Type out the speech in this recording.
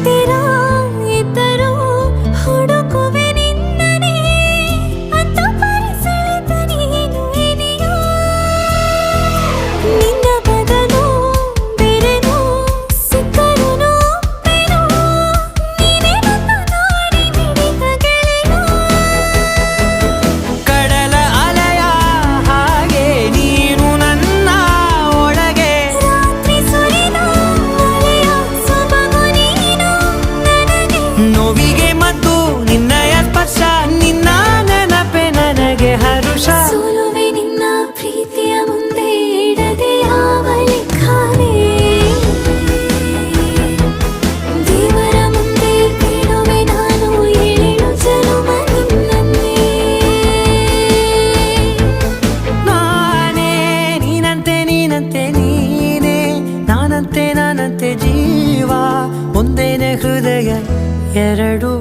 ಹತ್ತಿರ ಇದ್ದರೂ ಹುಡುಕುವೆ ನಿನ್ನನೇ ಅಂತ ಪರಿಸೆಳೆದ ನೀನು ಇದೆಯಾ ನಿನ್ನ ಬದಲು ಬೇರೆನೋ ಸಿಕ್ಕರೂ ಒಪ್ಪೆನೋ ನೀನೇ ನನ್ನ ನಾಡಿ ಮಿಡಿದ ಗೆಳೆಯ ಕಡಲ ಅಲೆಯ ಹಾಗೆ ನೀನು ನನ್ನ ಒಳಗೆ ರಾತ್ರಿ ಸುರಿದ ಮಳೆಯ ಸೊಬಗು ನೀನು ನನಗೆ ನೋವಿಗೆ ಮದ್ದು ನಿನ್ನಯ ಸ್ಪರ್ಶ ನಿನ್ನ ನೆನಪೆ ನನಗೆ ಹರುಷ ಸೋಲುವೆ ನಿನ್ನ ಪ್ರೀತಿಯ ಮುಂದೆ ಇಡದೆ ಯಾವ ಲೆಕ್ಕನೇ ದೇವರ ಮುಂದೆ ಬೀಳುವೆ ನಾನು ಏಳು ಜನುಮ ನಿನ್ನನ್ನೇ ನಾನೇ ನೀನಂತೆ ನೀನಂತೆ ನೀನೇ ನಾನಂತೆ ನಾನಂತೆ ಜೀವ ಒಂದೇನೆ ಹೃದಯ ಎರಡು